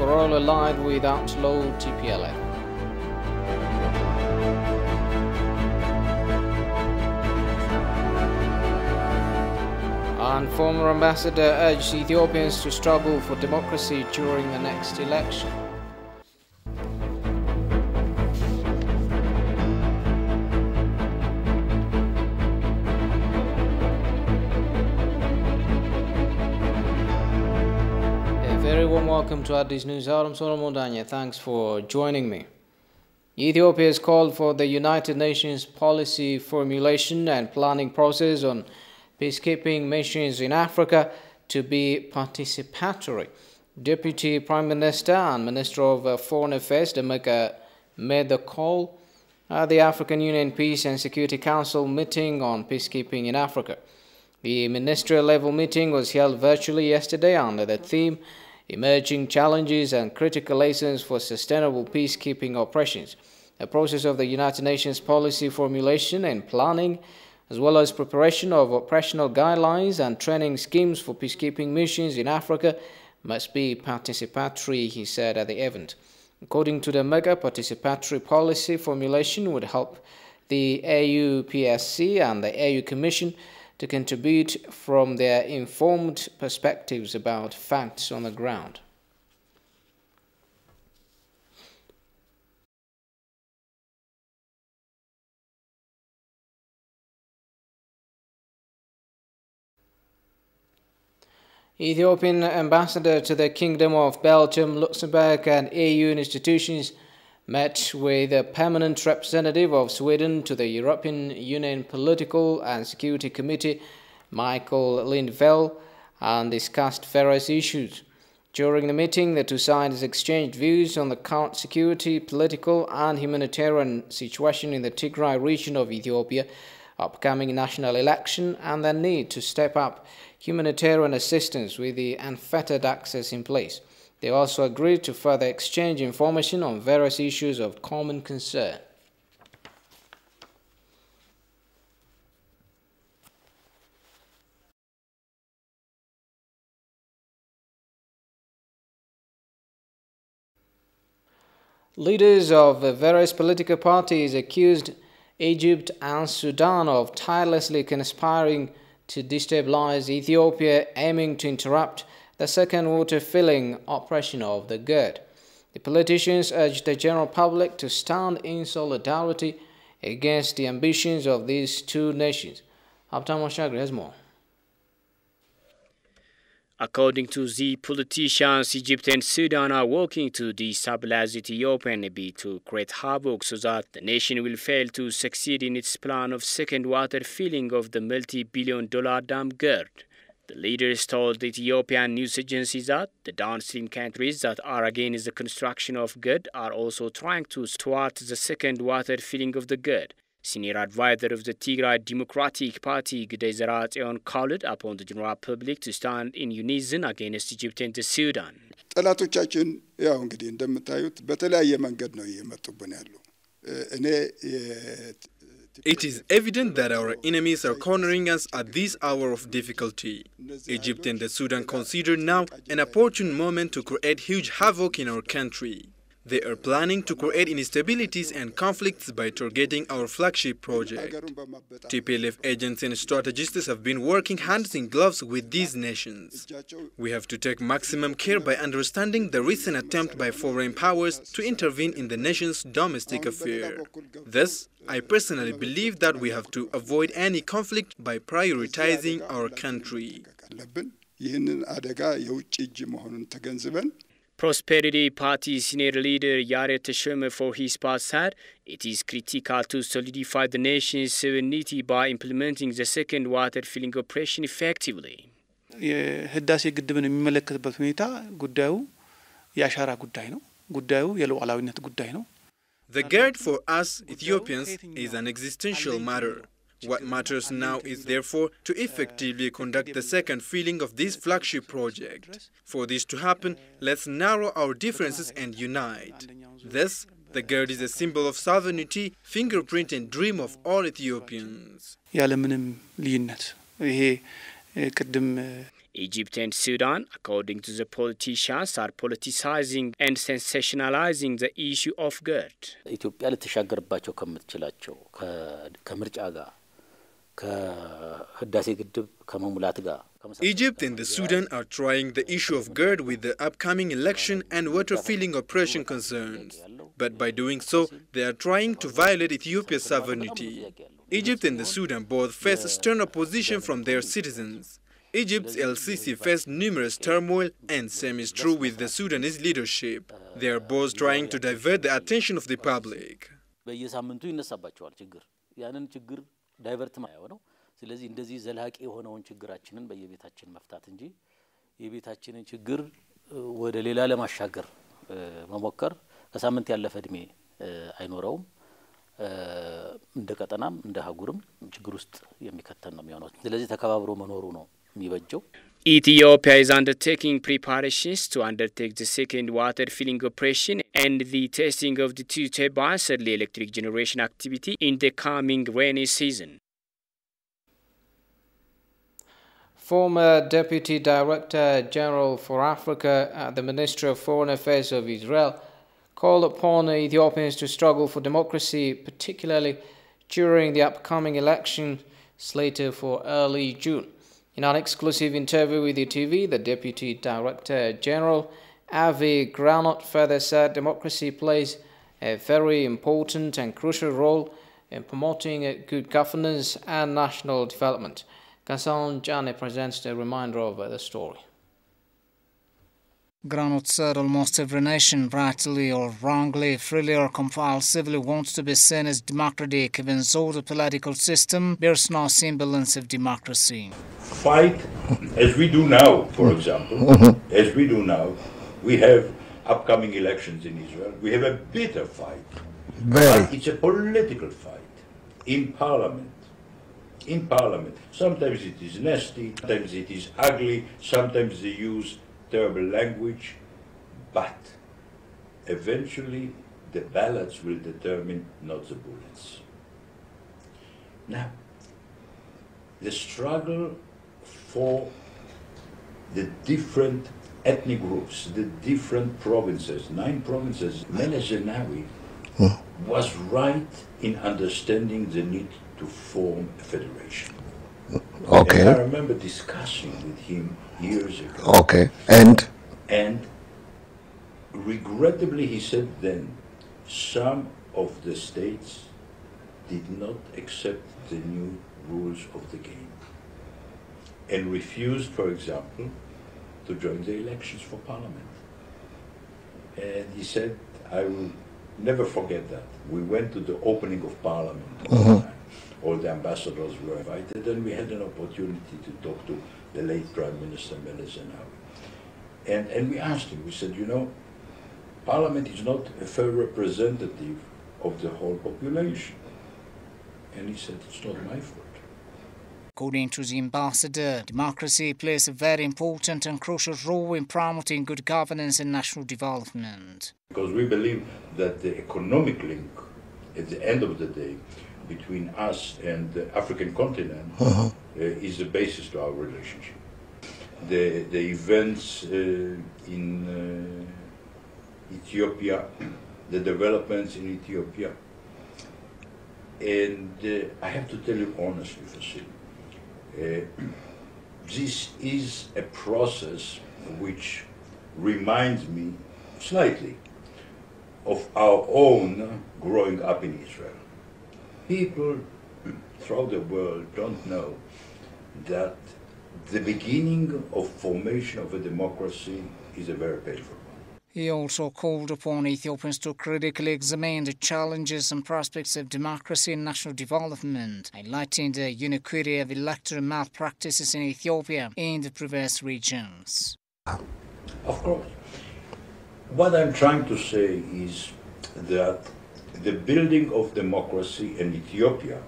parole allied with outlaw TPLF. And former ambassador urged Ethiopians to struggle for democracy during the next election. A very warm welcome to Addis News. I'm Solomon Danya. Thanks for joining me. Ethiopia has called for the United Nations policy formulation and planning process on peacekeeping missions in Africa to be participatory. Deputy Prime Minister and Minister of Foreign Affairs Demeka made the call at the African Union Peace and Security Council meeting on peacekeeping in Africa. The ministerial level meeting was held virtually yesterday under the theme Emerging Challenges and Critical Lessons for Sustainable Peacekeeping Operations. The process of the United Nations policy formulation and planning, as well as preparation of operational guidelines and training schemes for peacekeeping missions in Africa, must be participatory, he said at the event. According to the mega, participatory policy formulation would help the AU-PSC and the AU Commission to contribute from their informed perspectives about facts on the ground. Ethiopian ambassador to the Kingdom of Belgium, Luxembourg and AU institutions met with a permanent representative of Sweden to the European Union Political and Security Committee, Michael Lindvall, and discussed various issues. During the meeting, the two sides exchanged views on the current security, political and humanitarian situation in the Tigray region of Ethiopia, upcoming national election, and the need to step up humanitarian assistance with the unfettered access in place. They also agreed to further exchange information on various issues of common concern. Leaders of various political parties accused Egypt and Sudan of tirelessly conspiring to destabilize Ethiopia, aiming to interrupt the second water filling operation of the GERD. The politicians urged the general public to stand in solidarity against the ambitions of these two nations. Abtam Washagri has more. According to the politicians, Egypt and Sudan are working to destabilize Ethiopia and a bit to create havoc so that the nation will fail to succeed in its plan of second water filling of the multi-billion-dollar dam GERD. The leaders told the Ethiopian news agencies that the downstream countries that are against the construction of GERD are also trying to thwart the second water filling of the GERD. Senior advisor of the Tigray Democratic Party, Gidey Zeratzion, called upon the general public to stand in unison against Egypt and Sudan. ጠላቶቻችን ያው እንግዲህ እንደምታዩት በተለያየ መንገድ ነው እየመጡብን ያሉ It is evident that our enemies are cornering us at this hour of difficulty. Egypt and Sudan consider now an opportune moment to create huge havoc in our country. They are planning to create instabilities and conflicts by targeting our flagship project. TPLF agents and strategists have been working hands in gloves with these nations. We have to take maximum care by understanding the recent attempt by foreign powers to intervene in the nation's domestic affair. Thus, I personally believe that we have to avoid any conflict by prioritizing our country. Prosperity Party senior leader Yaret Teshome for his part said it is critical to solidify the nation's sovereignty by implementing the second water filling operation effectively. የህዳሴ ግድብን የሚመለከትበት ሁኔታ ጉዳዩ ያሻራ ጉዳይ ነው ጉዳዩ የሉዓላዊነት ጉዳይ ነው The GERD for us Ethiopians is an existential matter. What matters now is therefore to effectively conduct the second filling of this flagship project. For this to happen, let's narrow our differences and unite. Thus, the GERD is a symbol of sovereignty, fingerprint and dream of all Ethiopians. Egypt and Sudan, according to the politicians, are politicizing and sensationalizing the issue of GERD. ኢትዮጵያ ልትሻገርባቸው ከምትችላቸው ከምርጫ ጋር ከህዳሴ ግድብ ከመሙላት ጋር Egypt and the Sudan are trying the issue of GERD with the upcoming election and water filling operation concerns. But by doing so, they are trying to violate Ethiopia's sovereignty. Egypt and the Sudan both face stern opposition from their citizens. Egypt's LCC faced numerous turmoil, and same is true with the Sudanese leadership. They are both trying to divert the attention of the public. ስለዚህ እንደዚህ ዘላቂ የሆነውን ችግራችንን በየቤታችን መፍታት እንጂ የቤታችንን ችግር ወደ ሌላ ለማሻገር መሞከር ከሳምንት ያለፈ እድሜ አይኖረውም እንደ ቀጠናም እንደ ሀጉርም ችግር ውስጥ የሚከተን ነው የሚሆነው ስለዚህ ተከባብሮ መኖሩ ነው የሚበጀው Ethiopia is undertaking preparations to undertake the second water filling operation and the testing of the two turbines early electric generation activity in the coming rainy season. Former Deputy Director General for Africa at the Ministry of Foreign Affairs of Israel called upon Ethiopians to struggle for democracy, particularly during the upcoming election slated for early June. In an exclusive interview with ETV, the Deputy Director General Avi Granot further said democracy plays a very important and crucial role in promoting good governance and national development. Gassan Jani presents the reminder of the story. Granot said almost every nation, rightly or wrongly, freely or compulsively, wants to be seen as democratic, even so the political system bears no semblance of democracy. Fight, as we do now, for example, as we do now, we have upcoming elections in Israel. We have a bitter fight. It's a political fight in parliament. In parliament. Sometimes it is nasty, sometimes it is ugly, sometimes they use terrible language, but eventually the ballots will determine, not the bullets. Now, the struggle for the different ethnic groups, the different provinces, 9 provinces, Meles Zenawi was right in understanding the need to form a federation. Okay. And I remember discussing with him years ago. Okay. And regrettably, he said then, some of the states did not accept the new rules of the game and refused, for example, to join the elections for parliament. And he said, I will never forget that. We went to the opening of parliament all the time. All the ambassadors were invited, and we had an opportunity to talk to the late Prime Minister Meles Zenawi. And we asked him, we said, you know, Parliament is not a fair representative of the whole population. And he said, it's not my fault. According to the ambassador, democracy plays a very important and crucial role in promoting good governance and national development. Because we believe that the economic link, at the end of the day, between us and the African continent is the basis to our relationship. The events in Ethiopia, the developments in Ethiopia, and I have to tell you honestly, Fasil, this is a process which reminds me slightly of our own growing up in Israel. People throughout the world don't know that the beginning of formation of a democracy is a very painful one. He also called upon Ethiopians to critically examine the challenges and prospects of democracy and national development, highlighting the uniquity of electoral malpractices in Ethiopia and the previous regions. Of course. What I'm trying to say is that the building of democracy in Ethiopia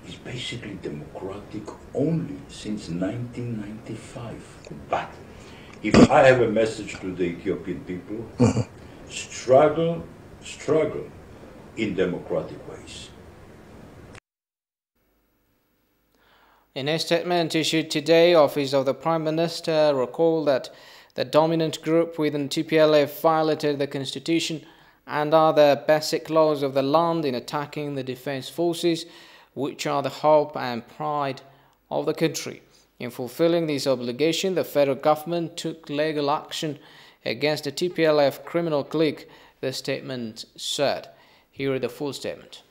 is basically democratic only since 1995. But if I have a message to the Ethiopian people, struggle in democratic ways. In a statement issued today, Office of the Prime Minister recalled that the dominant group within TPLF violated the constitution and other basic laws of the land in attacking the defense forces, which are the hope and pride of the country. In fulfilling this obligation, the federal government took legal action against the TPLF criminal clique, the statement said. Here is the full statement.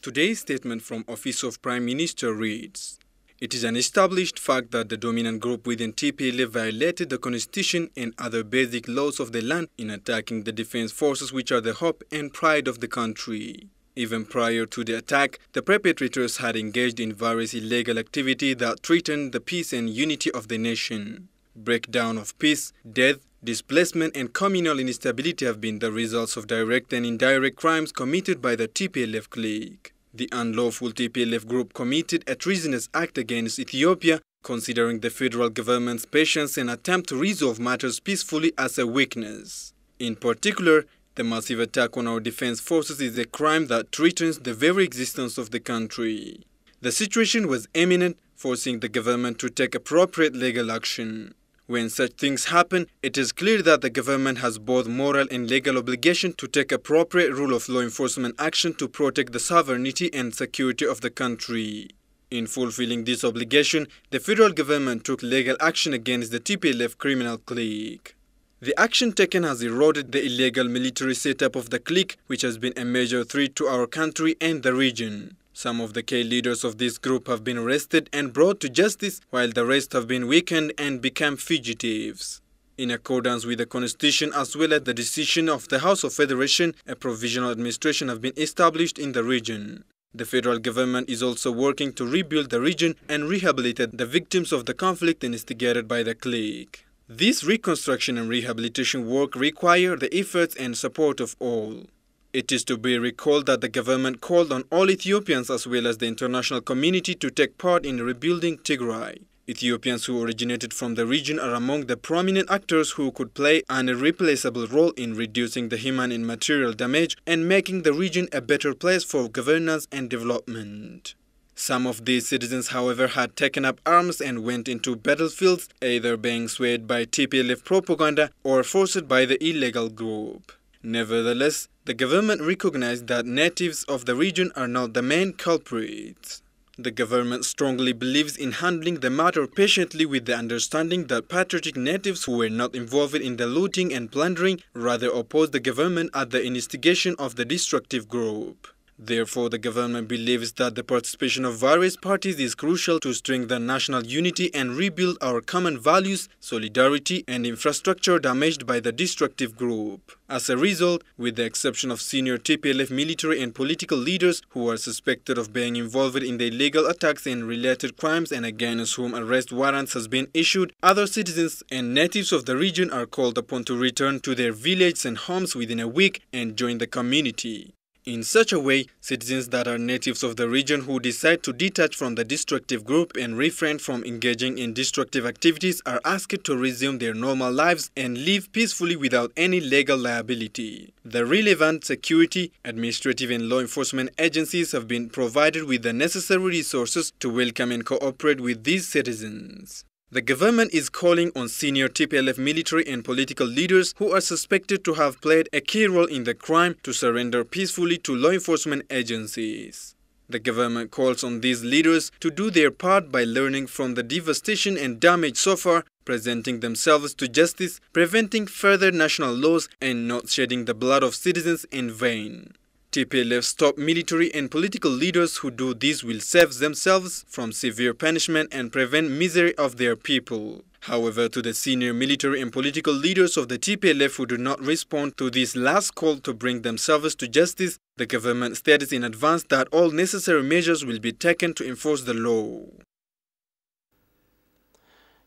Today's statement from Office of Prime Minister reads, "It is an established fact that the dominant group within TPLF violated the constitution and other basic laws of the land in attacking the defense forces, which are the hope and pride of the country. Even prior to the attack, the perpetrators had engaged in various illegal activity that threatened the peace and unity of the nation. Breakdown of peace, death, displacement and communal instability have been the results of direct and indirect crimes committed by the TPLF clique. The unlawful TPLF group committed a treasonous act against Ethiopia, considering the federal government's patience and attempt to resolve matters peacefully as a weakness. In particular, the massive attack on our defense forces is a crime that threatens the very existence of the country. The situation was imminent, forcing the government to take appropriate legal action. When such things happen, it is clear that the government has both moral and legal obligation to take appropriate rule of law enforcement action to protect the sovereignty and security of the country. In fulfilling this obligation, the federal government took legal action against the TPLF criminal clique. The action taken has eroded the illegal military setup of the clique, which has been a major threat to our country and the region. Some of the key leaders of this group have been arrested and brought to justice, while the rest have been weakened and become fugitives. In accordance with the Constitution as well as the decision of the House of Federation, a provisional administration has been established in the region. The federal government is also working to rebuild the region and rehabilitate the victims of the conflict instigated by the clique. This reconstruction and rehabilitation work require the efforts and support of all. It is to be recalled that the government called on all Ethiopians as well as the international community to take part in rebuilding Tigray. Ethiopians who originated from the region are among the prominent actors who could play an irreplaceable role in reducing the human and material damage and making the region a better place for governance and development. Some of these citizens, however, had taken up arms and went into battlefields, either being swayed by TPLF propaganda or forced by the illegal group. Nevertheless, the government recognized that natives of the region are not the main culprits. The government strongly believes in handling the matter patiently, with the understanding that patriotic natives who were not involved in the looting and plundering rather opposed the government at the instigation of the destructive group. Therefore, the government believes that the participation of various parties is crucial to strengthen national unity and rebuild our common values, solidarity, and infrastructure damaged by the destructive group. As a result, with the exception of senior TPLF military and political leaders who are suspected of being involved in the illegal attacks and related crimes and against whom arrest warrants has been issued, other citizens and natives of the region are called upon to return to their villages and homes within a week and join the community. In such a way, citizens that are natives of the region who decide to detach from the destructive group and refrain from engaging in destructive activities are asked to resume their normal lives and live peacefully without any legal liability. The relevant security, administrative and law enforcement agencies have been provided with the necessary resources to welcome and cooperate with these citizens. The government is calling on senior TPLF military and political leaders who are suspected to have played a key role in the crime to surrender peacefully to law enforcement agencies. The government calls on these leaders to do their part by learning from the devastation and damage so far, presenting themselves to justice, preventing further national loss, and not shedding the blood of citizens in vain. TPLF's top military and political leaders who do this will save themselves from severe punishment and prevent misery of their people. However, to the senior military and political leaders of the TPLF who do not respond to this last call to bring themselves to justice, the government states in advance that all necessary measures will be taken to enforce the law.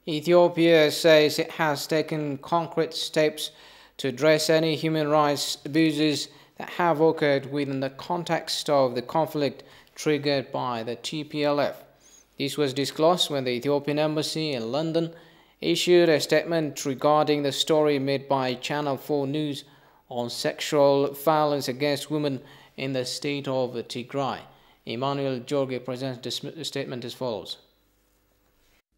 Ethiopia says it has taken concrete steps to address any human rights abuses that have occurred within the context of the conflict triggered by the TPLF. This was disclosed when the Ethiopian embassy in London issued a statement regarding the story made by Channel 4 News on sexual violence against women in the state of Tigray. Emmanuel Jorge presents the statement as follows.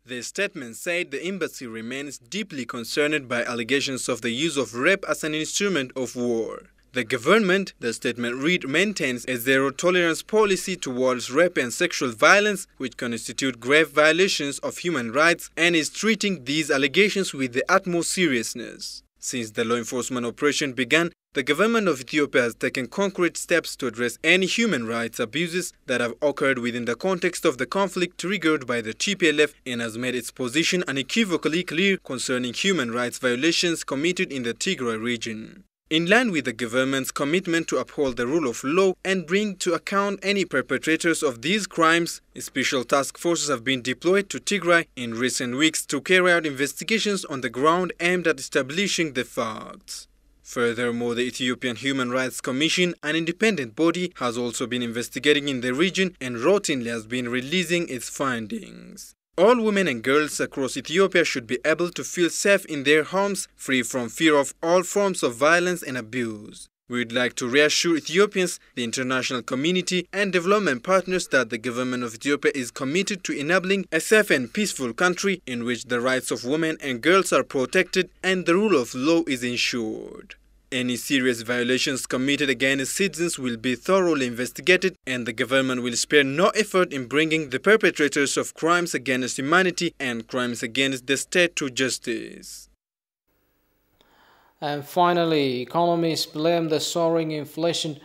The statement said the embassy remains deeply concerned by allegations of the use of rape as an instrument of war. The government, the statement read, maintains a zero-tolerance policy towards rape and sexual violence, which constitute grave violations of human rights, and is treating these allegations with the utmost seriousness. Since the law enforcement operation began, the government of Ethiopia has taken concrete steps to address any human rights abuses that have occurred within the context of the conflict triggered by the TPLF, and has made its position unequivocally clear concerning human rights violations committed in the Tigray region. In line with the government's commitment to uphold the rule of law and bring to account any perpetrators of these crimes, special task forces have been deployed to Tigray in recent weeks to carry out investigations on the ground aimed at establishing the facts. Furthermore, the Ethiopian Human Rights Commission, an independent body, has also been investigating in the region and routinely has been releasing its findings. All women and girls across Ethiopia should be able to feel safe in their homes, free from fear of all forms of violence and abuse. We would like to reassure Ethiopians, the international community, and development partners that the government of Ethiopia is committed to enabling a safe and peaceful country in which the rights of women and girls are protected and the rule of law is ensured. Any serious violations committed against citizens will be thoroughly investigated, and the government will spare no effort in bringing the perpetrators of crimes against humanity and crimes against the state to justice. And finally, economists blame the soaring inflation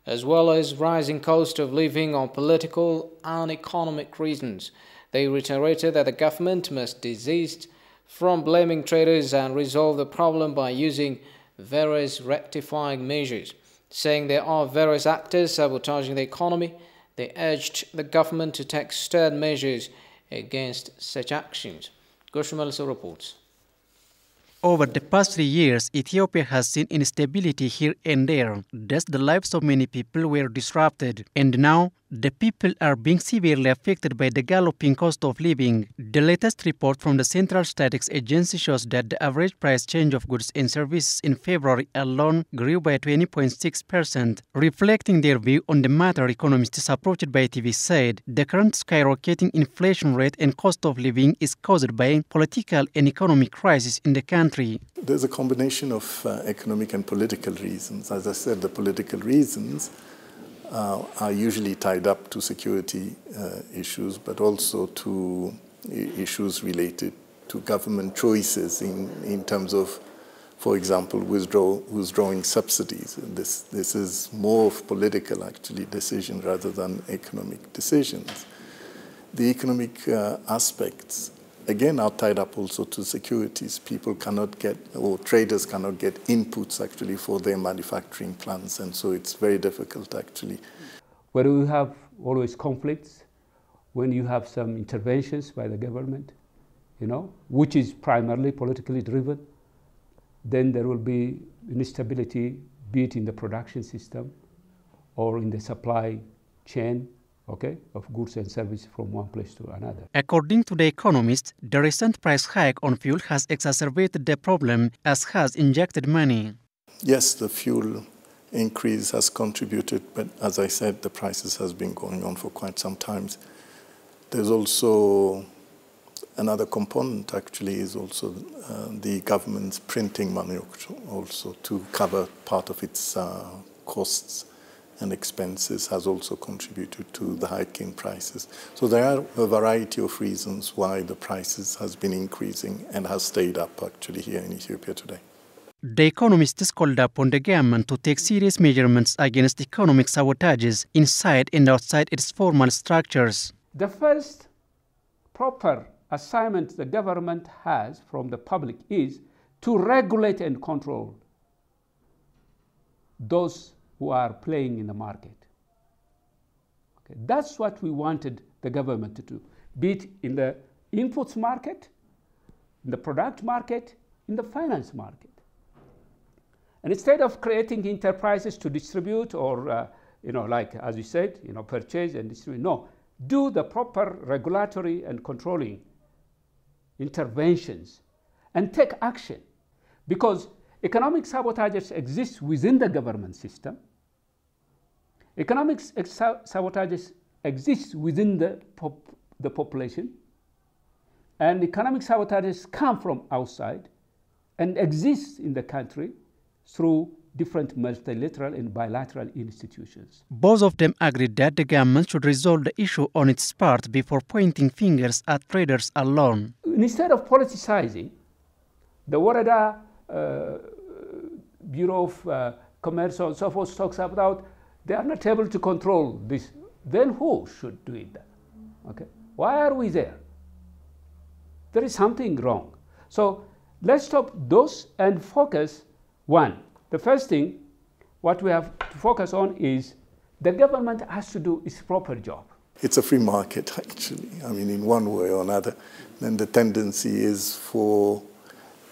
as well as rising cost of living on political and economic reasons. They reiterated that the government must desist from blaming traders and resolve the problem by using various rectifying measures. Saying there are various actors sabotaging the economy, they urged the government to take stern measures against such actions. Goshamal reports. Over the past 3 years, Ethiopia has seen instability here and there. Thus, the lives of many people were disrupted. And now, the people are being severely affected by the galloping cost of living. The latest report from the Central Statistics Agency shows that the average price change of goods and services in February alone grew by 20.6%. Reflecting their view on the matter, economists approached by TV said the current skyrocketing inflation rate and cost of living is caused by political and economic crisis in the country. There's a combination of economic and political reasons. As I said, the political reasons are usually tied up to security issues, but also to issues related to government choices in terms of, for example, withdrawing subsidies. This is more of political, actually, decision rather than economic decisions. The economic aspects, again, are tied up also to securities. People cannot get, or traders cannot get inputs actually for their manufacturing plants, and so it's very difficult actually. Where we have always conflicts, when you have some interventions by the government, which is primarily politically driven, then there will be instability, be it in the production system or in the supply chain, of goods and services from one place to another. According to the economists, the recent price hike on fuel has exacerbated the problem as has injected money. Yes, the fuel increase has contributed, but as I said, the prices has been going on for quite some time. There's also another component actually is also the government's printing money also to cover part of its costs and expenses has also contributed to the hike in prices. So there are a variety of reasons why the prices has been increasing and has stayed up actually here in Ethiopia today. The economists called upon the government to take serious measurements against economic sabotages inside and outside its formal structures. The first proper assignment the government has from the public is to regulate and control those who are playing in the market. That's what we wanted the government to do, be it in the inputs market, in the product market, in the finance market. And instead of creating enterprises to distribute or, like as you said, purchase and distribute, no, do the proper regulatory and controlling interventions and take action. Because economic sabotages exist within the government system. Economic sabotages exists within the population, and economic sabotages come from outside and exist in the country through different multilateral and bilateral institutions. Both of them agreed that the government should resolve the issue on its part before pointing fingers at traders alone. Instead of politicizing, the Warada Bureau of Commerce and so forth talks about they are not able to control this. Then who should do it then? Okay. Why are we there? There is something wrong. So let's stop those and focus. One, the first thing, what we have to focus on is the government has to do its proper job. It's a free market, actually. I mean, in one way or another. Then the tendency is for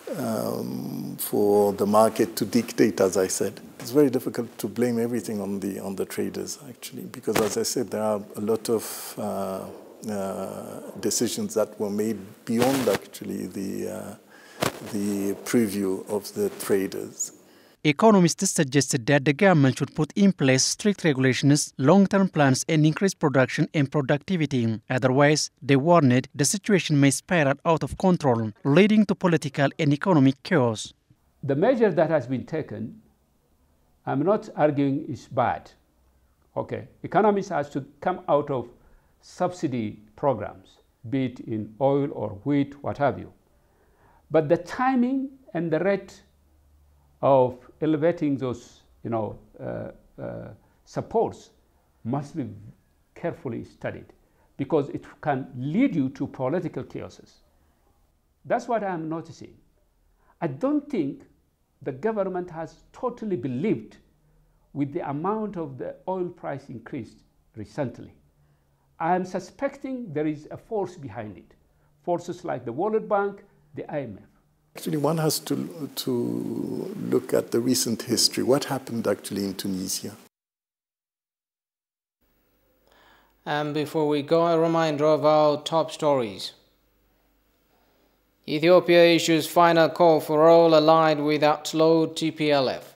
the market to dictate, as I said. It's very difficult to blame everything on the traders, actually, because, as I said, there are a lot of decisions that were made beyond, actually, the preview of the traders. Economists suggested that the government should put in place strict regulations, long-term plans, and increase production and productivity. Otherwise, they warned the situation may spiral out of control, leading to political and economic chaos. The measure that has been taken, I'm not arguing is bad. Okay, economists have to come out of subsidy programs, be it in oil or wheat, what have you. But the timing and the rate of elevating those, supports must be carefully studied, because it can lead you to political chaoses. That's what I'm noticing. I don't think the government has totally believed with the amount of the oil price increase recently. I am suspecting there is a force behind it, forces like the World Bank, the IMF. Actually, one has to look at the recent history. What happened actually in Tunisia? And before we go, a reminder of our top stories. Ethiopia issues final call for all allied with outlawed TPLF.